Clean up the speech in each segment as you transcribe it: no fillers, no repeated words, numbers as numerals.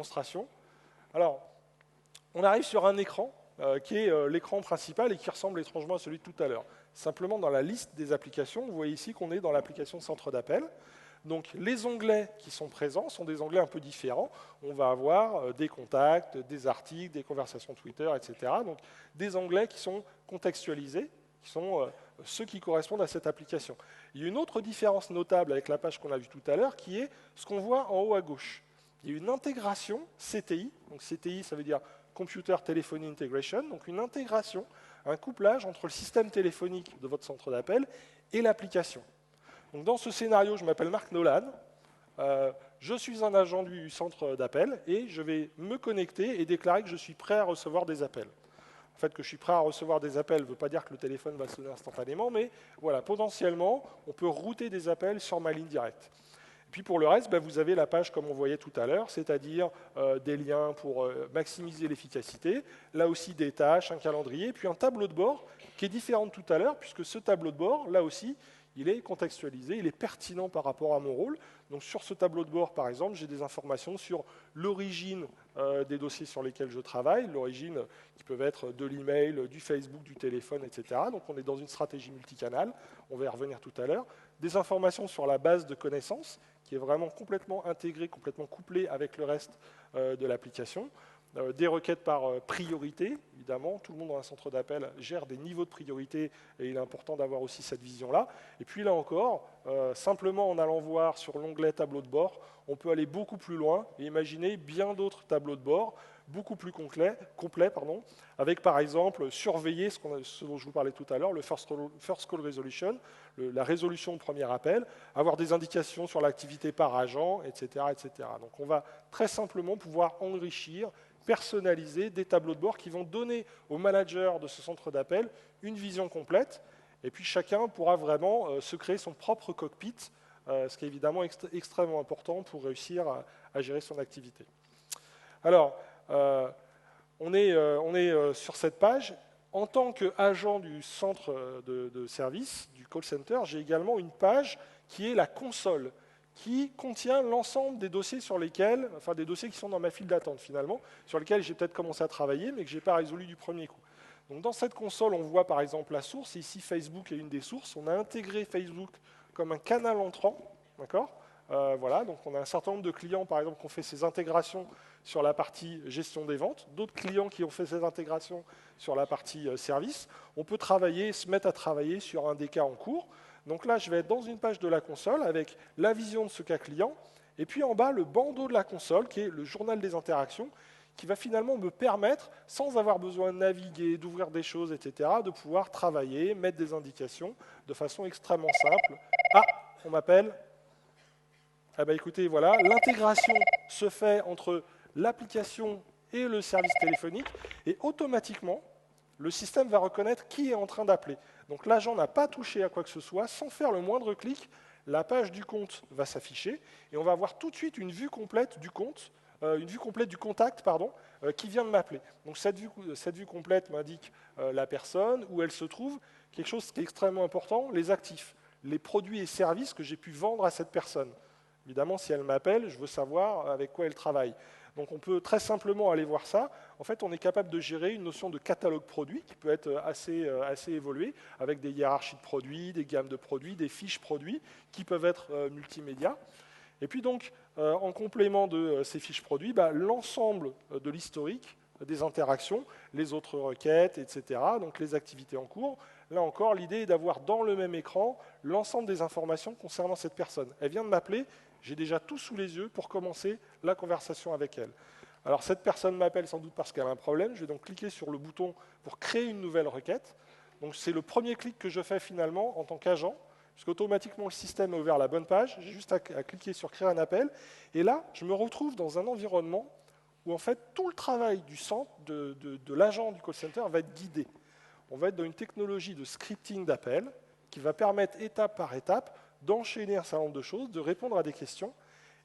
démonstration. Alors, on arrive sur un écran qui est l'écran principal et qui ressemble étrangement à celui de tout à l'heure. Simplement, dans la liste des applications, vous voyez ici qu'on est dans l'application centre d'appel. Donc, les onglets qui sont présents sont des onglets un peu différents. On va avoir des contacts, des articles, des conversations Twitter, etc. Donc, des onglets qui sont contextualisés, qui sont ceux qui correspondent à cette application. Il y a une autre différence notable avec la page qu'on a vue tout à l'heure, qui est ce qu'on voit en haut à gauche. Il y a une intégration CTI. Donc, CTI, ça veut dire Computer Telephony Integration, donc une intégration, un couplage entre le système téléphonique de votre centre d'appel et l'application. Donc dans ce scénario, je m'appelle Marc Nolan, je suis un agent du centre d'appel et je vais me connecter et déclarer que je suis prêt à recevoir des appels. En fait, que je suis prêt à recevoir des appels ne veut pas dire que le téléphone va sonner instantanément, mais voilà, potentiellement, on peut router des appels sur ma ligne directe. Puis pour le reste, vous avez la page comme on voyait tout à l'heure, c'est-à-dire des liens pour maximiser l'efficacité, là aussi des tâches, un calendrier, puis un tableau de bord qui est différent de tout à l'heure, puisque ce tableau de bord, là aussi, il est contextualisé, il est pertinent par rapport à mon rôle. Donc sur ce tableau de bord, par exemple, j'ai des informations sur l'origine des dossiers sur lesquels je travaille, l'origine qui peuvent être de l'email, du Facebook, du téléphone, etc. Donc on est dans une stratégie multicanale, on va y revenir tout à l'heure. Des informations sur la base de connaissances, qui est vraiment complètement intégrée, complètement couplée avec le reste de l'application. Des requêtes par priorité, évidemment, tout le monde dans un centre d'appel gère des niveaux de priorité et il est important d'avoir aussi cette vision-là. Et puis là encore, simplement en allant voir sur l'onglet tableau de bord, on peut aller beaucoup plus loin et imaginer bien d'autres tableaux de bord, beaucoup plus complets, avec par exemple surveiller ce dont je vous parlais tout à l'heure, le first call resolution, la résolution de premier appel, avoir des indications sur l'activité par agent, etc., etc. Donc on va très simplement pouvoir enrichir, personnaliser des tableaux de bord qui vont donner au manager de ce centre d'appel une vision complète. Et puis chacun pourra vraiment se créer son propre cockpit, ce qui est évidemment extrêmement important pour réussir à gérer son activité. Alors, on est sur cette page. En tant qu'agent du centre de service, du call center, j'ai également une page qui est la console, qui contient l'ensemble des dossiers sur lesquels, enfin des dossiers qui sont dans ma file d'attente finalement, sur lesquels j'ai peut-être commencé à travailler, mais que je n'ai pas résolu du premier coup. Donc dans cette console, on voit par exemple la source, et ici Facebook est une des sources. On a intégré Facebook comme un canal entrant, d'accord ? Voilà, donc on a un certain nombre de clients, par exemple, qui ont fait ces intégrations sur la partie gestion des ventes, d'autres clients qui ont fait ces intégrations sur la partie service. On peut travailler, se mettre à travailler sur un des cas en cours. Donc là, je vais être dans une page de la console avec la vision de ce cas client, et puis en bas, le bandeau de la console, qui est le journal des interactions, qui va finalement me permettre, sans avoir besoin de naviguer, d'ouvrir des choses, etc., de pouvoir travailler, mettre des indications de façon extrêmement simple. Ah, on m'appelle. Ah bah écoutez, voilà, l'intégration se fait entre l'application et le service téléphonique, et automatiquement, le système va reconnaître qui est en train d'appeler. Donc l'agent n'a pas touché à quoi que ce soit, sans faire le moindre clic, la page du compte va s'afficher, et on va avoir tout de suite une vue complète du compte, une vue complète du contact, qui vient de m'appeler. Donc cette vue complète m'indique la personne, où elle se trouve, quelque chose qui est extrêmement important, les actifs, les produits et services que j'ai pu vendre à cette personne. Évidemment, si elle m'appelle, je veux savoir avec quoi elle travaille. Donc on peut très simplement aller voir ça. En fait, on est capable de gérer une notion de catalogue produit qui peut être assez évoluée, avec des hiérarchies de produits, des gammes de produits, des fiches produits qui peuvent être multimédia. Et puis donc, en complément de ces fiches produits, l'ensemble de l'historique des interactions, les autres requêtes, etc., donc les activités en cours. Là encore, l'idée est d'avoir dans le même écran l'ensemble des informations concernant cette personne. Elle vient de m'appeler, j'ai déjà tout sous les yeux pour commencer la conversation avec elle. Alors cette personne m'appelle sans doute parce qu'elle a un problème, je vais donc cliquer sur le bouton pour créer une nouvelle requête. Donc c'est le premier clic que je fais finalement en tant qu'agent, puisqu'automatiquement le système a ouvert la bonne page, j'ai juste à cliquer sur créer un appel, et là je me retrouve dans un environnement où en fait tout le travail du centre, de l'agent du call center va être guidé. On va être dans une technologie de scripting d'appel qui va permettre étape par étape d'enchaîner un certain nombre de choses, de répondre à des questions.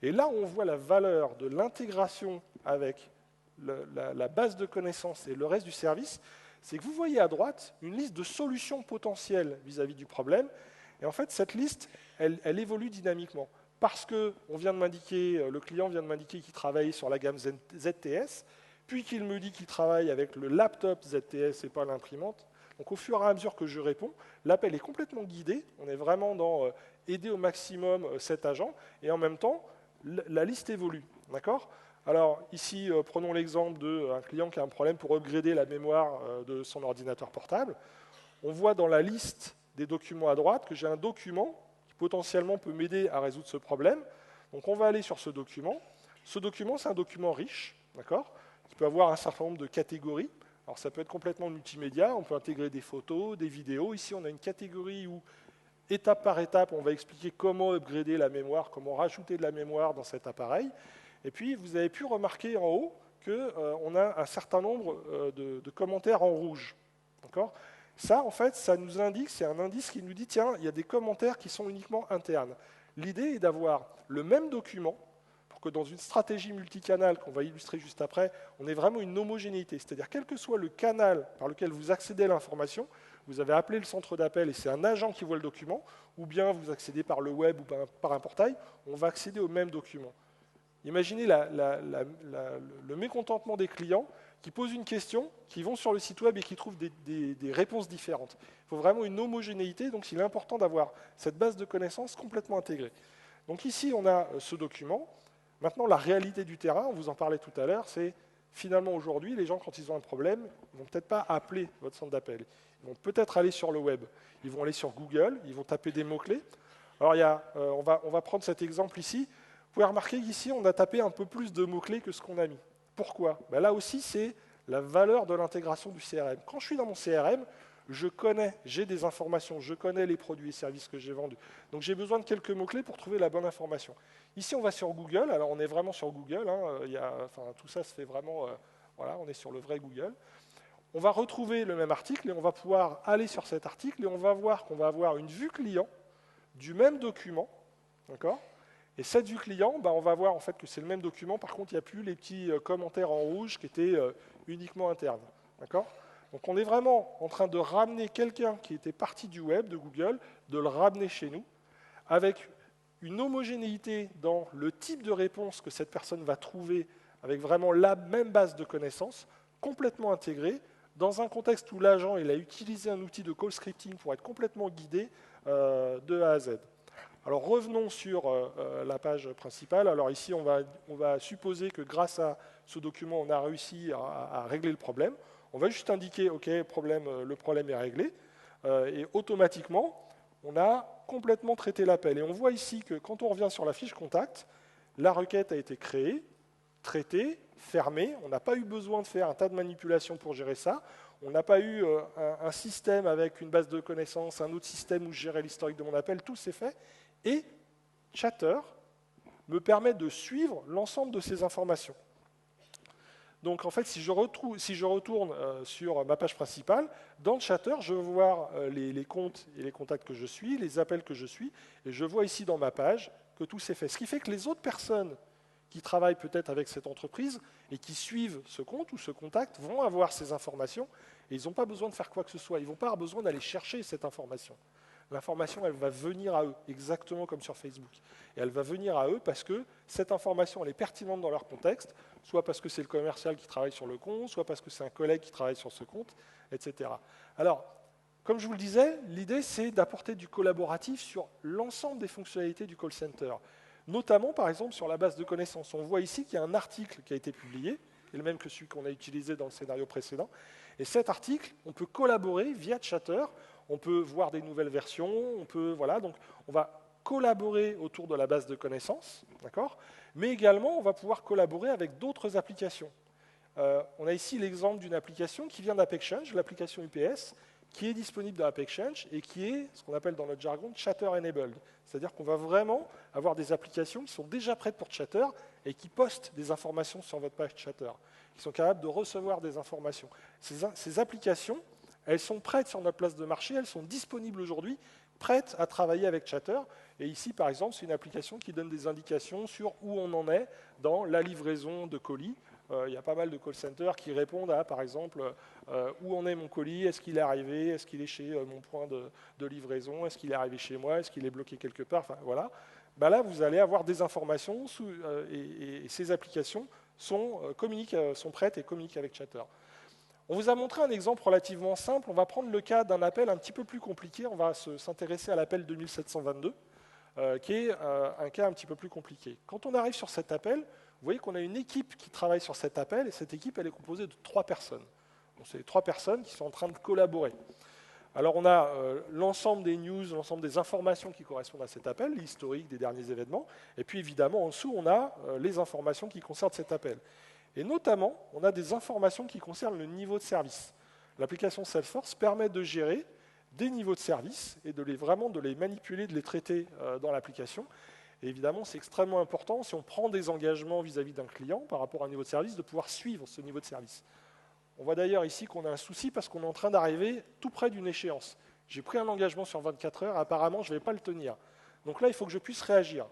Et là, on voit la valeur de l'intégration avec la base de connaissances et le reste du service, c'est que vous voyez à droite une liste de solutions potentielles vis-à-vis du problème. Et en fait, cette liste, elle évolue dynamiquement. parce que le client vient de m'indiquer qu'il travaille sur la gamme ZTS, puis qu'il me dit qu'il travaille avec le laptop ZTS et pas l'imprimante. Donc au fur et à mesure que je réponds, l'appel est complètement guidé. On est vraiment dans aider au maximum cet agent, et en même temps, la liste évolue. D'accord ? Alors ici, prenons l'exemple d'un client qui a un problème pour upgrader la mémoire de son ordinateur portable. On voit dans la liste des documents à droite que j'ai un document qui potentiellement peut m'aider à résoudre ce problème. Donc on va aller sur ce document. Ce document, c'est un document riche, d'accord, qui peut avoir un certain nombre de catégories. Alors ça peut être complètement multimédia, on peut intégrer des photos, des vidéos. Ici, on a une catégorie où, étape par étape, on va expliquer comment upgrader la mémoire, comment rajouter de la mémoire dans cet appareil. Et puis, vous avez pu remarquer en haut qu'on a un certain nombre de commentaires en rouge. D'accord ? Ça, en fait, ça nous indique, c'est un indice qui nous dit, tiens, il y a des commentaires qui sont uniquement internes. L'idée est d'avoir le même document, pour que dans une stratégie multicanal qu'on va illustrer juste après, on ait vraiment une homogénéité. C'est-à-dire, quel que soit le canal par lequel vous accédez à l'information, vous avez appelé le centre d'appel et c'est un agent qui voit le document, ou bien vous accédez par le web ou par un portail, on va accéder au même document. Imaginez le mécontentement des clients qui posent une question, qui vont sur le site web et qui trouvent des réponses différentes. Il faut vraiment une homogénéité, donc il est important d'avoir cette base de connaissances complètement intégrée. Donc ici, on a ce document. Maintenant, la réalité du terrain, on vous en parlait tout à l'heure, c'est finalement aujourd'hui, les gens, quand ils ont un problème, ils ne vont peut-être pas appeler votre centre d'appel. Ils vont peut-être aller sur le web. Ils vont aller sur Google, ils vont taper des mots-clés. Alors, on va prendre cet exemple ici. Vous pouvez remarquer qu'ici, on a tapé un peu plus de mots-clés que ce qu'on a mis. Pourquoi ? Ben là aussi, c'est la valeur de l'intégration du CRM. Quand je suis dans mon CRM, j'ai des informations, je connais les produits et services que j'ai vendus. Donc j'ai besoin de quelques mots-clés pour trouver la bonne information. Ici, on va sur Google. Alors on est vraiment sur Google. Tout ça se fait vraiment... voilà, on est sur le vrai Google. On va retrouver le même article et on va pouvoir aller sur cet article et on va voir qu'on va avoir une vue client du même document. D'accord ? Et cette vue client, on va voir en fait que c'est le même document. Par contre, il n'y a plus les petits commentaires en rouge qui étaient uniquement internes. D'accord ? Donc on est vraiment en train de ramener quelqu'un qui était parti du web, de Google, de le ramener chez nous, avec une homogénéité dans le type de réponse que cette personne va trouver, avec vraiment la même base de connaissances, complètement intégrée, dans un contexte où l'agent il a utilisé un outil de call scripting pour être complètement guidé de A à Z. Alors revenons sur la page principale. Alors ici, on va supposer que grâce à ce document, on a réussi à régler le problème. On va juste indiquer, OK, le problème est réglé. Et automatiquement, on a complètement traité l'appel. Et on voit ici que quand on revient sur la fiche contact, la requête a été créée, traitée, fermée. On n'a pas eu besoin de faire un tas de manipulations pour gérer ça. On n'a pas eu un système avec une base de connaissances, un autre système où je gérais l'historique de mon appel. Tout s'est fait. Et Chatter me permet de suivre l'ensemble de ces informations. Donc en fait, si je retourne sur ma page principale, dans Chatter, je vais voir les comptes et les contacts que je suis, les appels que je suis, et je vois ici dans ma page que tout s'est fait. Ce qui fait que les autres personnes qui travaillent peut-être avec cette entreprise et qui suivent ce compte ou ce contact vont avoir ces informations et ils n'ont pas besoin de faire quoi que ce soit. Ils n'ont pas besoin d'aller chercher cette information. L'information, elle va venir à eux, exactement comme sur Facebook. Et elle va venir à eux parce que cette information, elle est pertinente dans leur contexte, soit parce que c'est le commercial qui travaille sur le compte, soit parce que c'est un collègue qui travaille sur ce compte, etc. Alors, comme je vous le disais, l'idée, c'est d'apporter du collaboratif sur l'ensemble des fonctionnalités du call center. Notamment, par exemple, sur la base de connaissances. On voit ici qu'il y a un article qui a été publié, qui est le même que celui qu'on a utilisé dans le scénario précédent. Et cet article, on peut collaborer via Chatter. On peut voir des nouvelles versions, donc on va collaborer autour de la base de connaissances, d'accord ? Mais également, on va pouvoir collaborer avec d'autres applications. On a ici l'exemple d'une application qui vient d'AppExchange, l'application UPS, qui est disponible dans AppExchange et qui est ce qu'on appelle dans notre jargon Chatter Enabled. C'est-à-dire qu'on va vraiment avoir des applications qui sont déjà prêtes pour Chatter et qui postent des informations sur votre page Chatter, qui sont capables de recevoir des informations. Ces applications, elles sont prêtes sur notre place de marché, elles sont disponibles aujourd'hui, prêtes à travailler avec Chatter. Et ici, par exemple, c'est une application qui donne des indications sur où on en est dans la livraison de colis. Il y a pas mal de call centers qui répondent à, par exemple, où en est mon colis, est-ce qu'il est arrivé, est-ce qu'il est chez mon point de livraison, est-ce qu'il est arrivé chez moi, est-ce qu'il est bloqué quelque part, enfin voilà. bah là, vous allez avoir des informations et ces applications sont prêtes et communiquent avec Chatter. On vous a montré un exemple relativement simple. On va prendre le cas d'un appel un petit peu plus compliqué. On va s'intéresser à l'appel 2722, qui est un cas un petit peu plus compliqué. Quand on arrive sur cet appel, vous voyez qu'on a une équipe qui travaille sur cet appel, et cette équipe, elle est composée de 3 personnes. C'est les 3 personnes qui sont en train de collaborer. Alors on a l'ensemble des news, l'ensemble des informations qui correspondent à cet appel, l'historique des derniers événements, et puis évidemment en dessous on a les informations qui concernent cet appel. Et notamment, on a des informations qui concernent le niveau de service. L'application Salesforce permet de gérer des niveaux de service et vraiment de les manipuler, de les traiter dans l'application. Et évidemment, c'est extrêmement important, si on prend des engagements vis-à-vis d'un client par rapport à un niveau de service, de pouvoir suivre ce niveau de service. On voit d'ailleurs ici qu'on a un souci parce qu'on est en train d'arriver tout près d'une échéance. J'ai pris un engagement sur 24 heures, apparemment je ne vais pas le tenir. Donc là, il faut que je puisse réagir.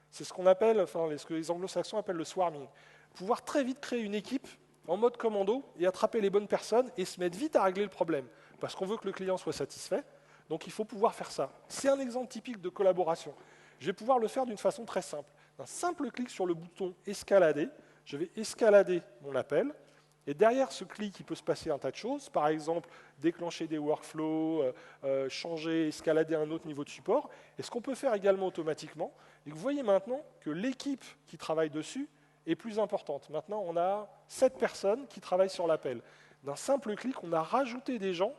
C'est ce qu'on appelle, enfin ce que les anglo-saxons appellent le swarming. Pouvoir très vite créer une équipe en mode commando et attraper les bonnes personnes et se mettre vite à régler le problème. Parce qu'on veut que le client soit satisfait, donc il faut pouvoir faire ça. C'est un exemple typique de collaboration. Je vais pouvoir le faire d'une façon très simple. D'un simple clic sur le bouton escalader, je vais escalader mon appel. Et derrière ce clic, il peut se passer un tas de choses. Par exemple, déclencher des workflows, changer, escalader un autre niveau de support. Et ce qu'on peut faire également automatiquement, et vous voyez maintenant que l'équipe qui travaille dessus est plus importante. Maintenant, on a 7 personnes qui travaillent sur l'appel. D'un simple clic, on a rajouté des gens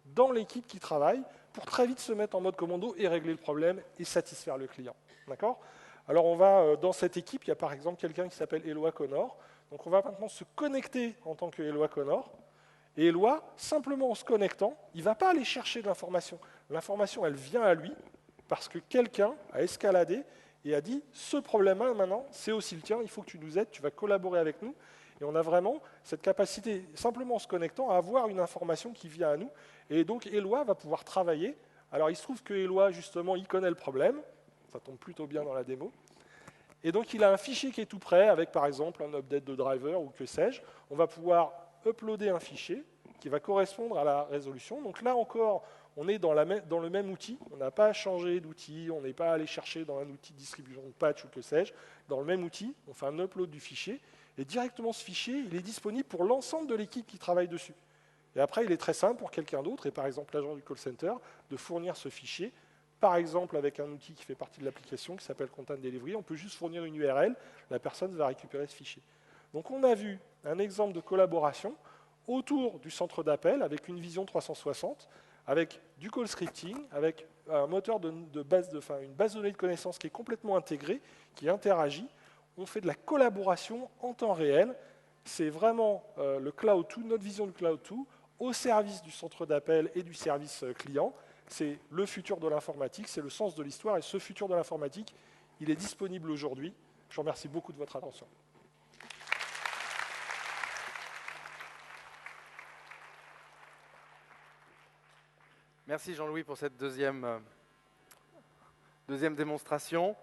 dans l'équipe qui travaille pour très vite se mettre en mode commando et régler le problème et satisfaire le client. D'accord ? Alors, on va dans cette équipe, il y a par exemple quelqu'un qui s'appelle Eloi Connor. Donc on va maintenant se connecter en tant que Eloi Connor. Et Eloi, simplement en se connectant, il ne va pas aller chercher de l'information. L'information, elle vient à lui parce que quelqu'un a escaladé et a dit « ce problème-là, maintenant, c'est aussi le tien, il faut que tu nous aides, tu vas collaborer avec nous ». Et on a vraiment cette capacité, simplement en se connectant, à avoir une information qui vient à nous. Et donc Eloi va pouvoir travailler. Alors il se trouve que Eloi, justement, il connaît le problème. Ça tombe plutôt bien dans la démo. Et donc, il a un fichier qui est tout prêt, avec par exemple un update de driver ou que sais-je. On va pouvoir uploader un fichier qui va correspondre à la résolution. Donc là encore, on est dans le même outil. On n'a pas changé d'outil, on n'est pas allé chercher dans un outil de distribution de patch ou que sais-je. Dans le même outil, on fait un upload du fichier. Et directement, ce fichier, il est disponible pour l'ensemble de l'équipe qui travaille dessus. Et après, il est très simple pour quelqu'un d'autre, et par exemple l'agent du call center, de fournir ce fichier. Par exemple, avec un outil qui fait partie de l'application qui s'appelle Content Delivery, on peut juste fournir une URL, la personne va récupérer ce fichier. Donc on a vu un exemple de collaboration autour du centre d'appel avec une vision 360, avec du call scripting, avec un moteur une base de données de connaissances qui est complètement intégrée, qui interagit. On fait de la collaboration en temps réel. C'est vraiment le Cloud 2, notre vision du Cloud 2, au service du centre d'appel et du service client. C'est le futur de l'informatique, c'est le sens de l'histoire, et ce futur de l'informatique, il est disponible aujourd'hui. Je vous remercie beaucoup de votre attention. Merci Jean-Louis pour cette deuxième démonstration.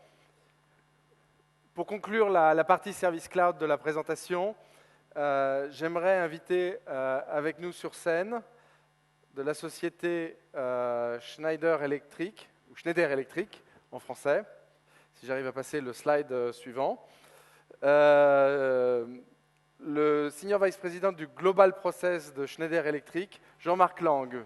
Pour conclure la partie Service Cloud de la présentation, j'aimerais inviter avec nous sur scène de la société Schneider Electric, ou Schneider Electric en français, si j'arrive à passer le slide suivant. Le Senior Vice President du Global Process de Schneider Electric, Jean-Marc Lang.